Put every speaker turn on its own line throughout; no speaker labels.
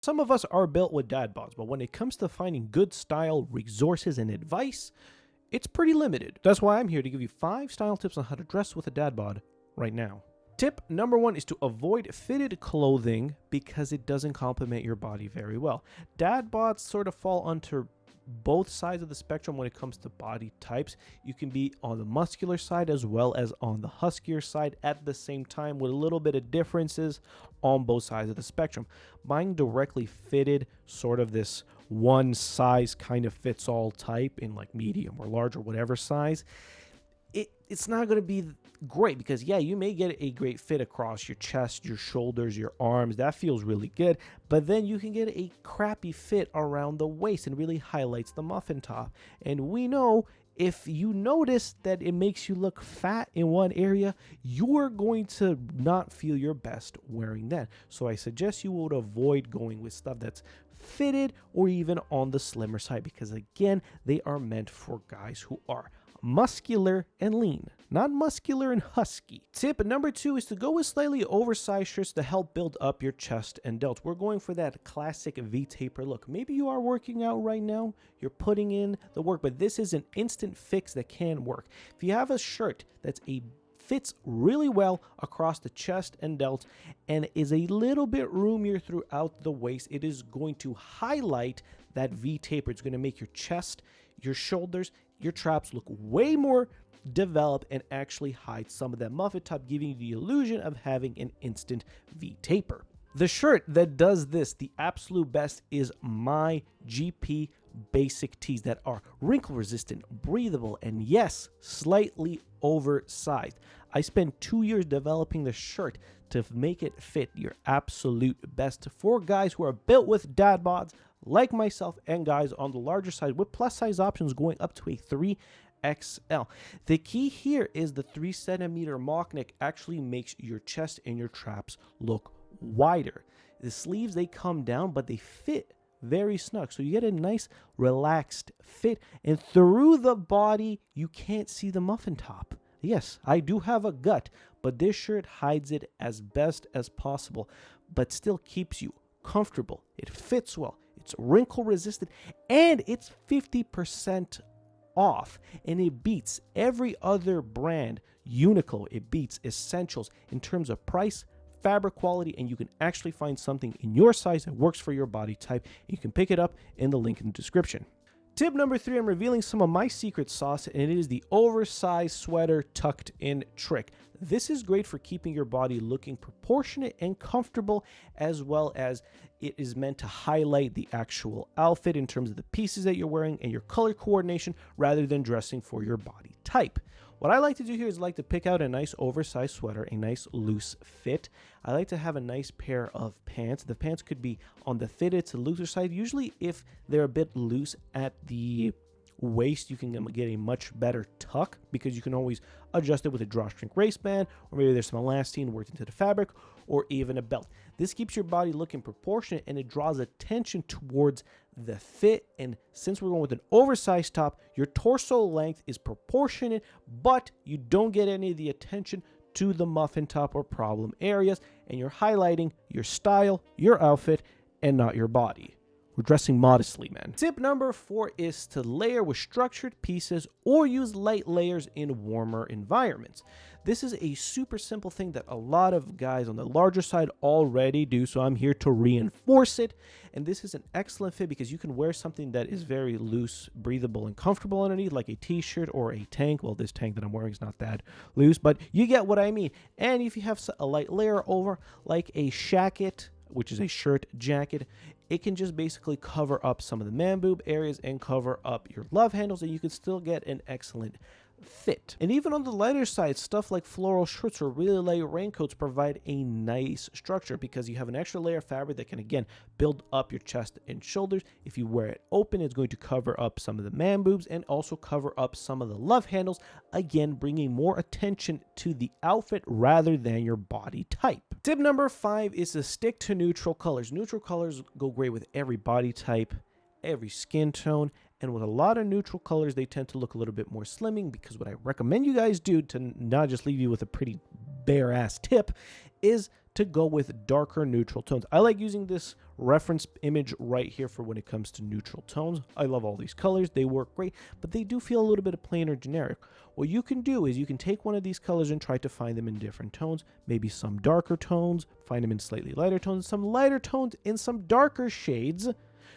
Some of us are built with dad bods, but when it comes to finding good style, resources, and advice, it's pretty limited. That's why I'm here to give you 5 style tips on how to dress with a dad bod right now. Tip number 1 is to avoid fitted clothing because it doesn't complement your body very well. Dad bods sort of fall under both sides of the spectrum when it comes to body types. You can be on the muscular side as well as on the huskier side at the same time, with a little bit of differences on both sides of the spectrum. Buying directly fitted, sort of this one size kind of fits all type in like medium or large or whatever size, it's not going to be great, because yeah, you may get a great fit across your chest, your shoulders, your arms. That feels really good, but then you can get a crappy fit around the waist and really highlights the muffin top. And we know if you notice that it makes you look fat in one area, you're going to not feel your best wearing that. So I suggest you would avoid going with stuff that's fitted or even on the slimmer side, because again, they are meant for guys who are muscular and lean, not muscular and husky. Tip number 2 is to go with slightly oversized shirts to help build up your chest and delts. We're going for that classic V-taper look. Maybe you are working out right now, you're putting in the work, but this is an instant fix that can work. If you have a shirt fits really well across the chest and delts and is a little bit roomier throughout the waist, it is going to highlight that V-taper. It's going to make your chest, your shoulders, your traps look way more developed and actually hide some of that muffin top, giving you the illusion of having an instant V-taper. The shirt that does this the absolute best is my GP basic tees that are wrinkle resistant, breathable, and yes, slightly oversized. I spent 2 years developing the shirt to make it fit your absolute best for guys who are built with dad bods like myself, and guys on the larger side with plus size options going up to a 3XL. The key here is the 3 cm mock neck actually makes your chest and your traps look wider. The sleeves, they come down, but they fit very snug, so you get a nice relaxed fit, and through the body you can't see the muffin top. Yes, I do have a gut, but this shirt hides it as best as possible, but still keeps you comfortable. It fits well, it's wrinkle resistant, and it's 50% off, and it beats every other brand Uniqlo. It beats Essentials in terms of price, fabric quality, and you can actually find something in your size that works for your body type. You can pick it up in the link in the description. Tip number 3, I'm revealing some of my secret sauce, and it is the oversized sweater tucked in trick. This is great for keeping your body looking proportionate and comfortable, as well as it is meant to highlight the actual outfit in terms of the pieces that you're wearing and your color coordination rather than dressing for your body type. What I like to do here is to pick out a nice oversized sweater, a nice loose fit. I like to have a nice pair of pants. The pants could be on the fitted to looser side. Usually if they're a bit loose at the waist, you can get a much better tuck, because you can always adjust it with a drawstring waistband, or maybe there's some elastane worked into the fabric, or even a belt. This keeps your body looking proportionate, and it draws attention towards the fit. And since we're going with an oversized top, your torso length is proportionate, but you don't get any of the attention to the muffin top or problem areas, and you're highlighting your style, your outfit, and not your body. We're dressing modestly, man. Tip number 4 is to layer with structured pieces or use light layers in warmer environments. This is a super simple thing that a lot of guys on the larger side already do, so I'm here to reinforce it. And this is an excellent fit because you can wear something that is very loose, breathable, and comfortable underneath, like a t-shirt or a tank. Well, this tank that I'm wearing is not that loose, but you get what I mean. And if you have a light layer over, like a shacket, which is a shirt jacket, it can just basically cover up some of the man boob areas and cover up your love handles, and you can still get an excellent fit. And even on the lighter side, stuff like floral shirts or really light raincoats provide a nice structure because you have an extra layer of fabric that can again build up your chest and shoulders. If you wear it open, it's going to cover up some of the man boobs and also cover up some of the love handles, again bringing more attention to the outfit rather than your body type. Tip number 5 is to stick to neutral colors. Neutral colors go great with every body type, every skin tone, and with a lot of neutral colors, they tend to look a little bit more slimming, because what I recommend you guys do to not just leave you with a pretty bare ass tip is to go with darker neutral tones. I like using this reference image right here for when it comes to neutral tones. I love all these colors. They work great, but they do feel a little bit of plain or generic. What you can do is you can take one of these colors and try to find them in different tones, maybe some darker tones, find them in slightly lighter tones, some lighter tones in some darker shades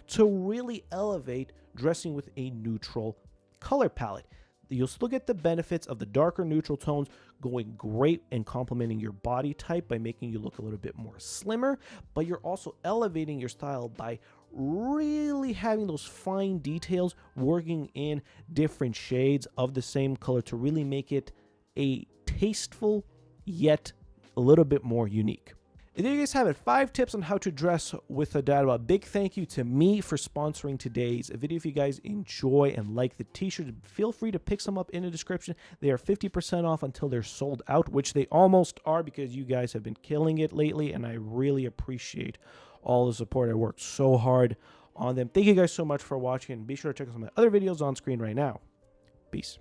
to really elevate dressing with a neutral color palette. You'll still get the benefits of the darker neutral tones going great and complementing your body type by making you look a little bit more slimmer, but you're also elevating your style by really having those fine details working in different shades of the same color to really make it a tasteful yet a little bit more unique. And there you guys have it, 5 tips on how to dress with a dad bod. Big thank you to me for sponsoring today's video. If you guys enjoy and like the t-shirts, feel free to pick some up in the description. They are 50% off until they're sold out, which they almost are because you guys have been killing it lately, and I really appreciate all the support. I worked so hard on them. Thank you guys so much for watching, and be sure to check out some of my other videos on screen right now. Peace.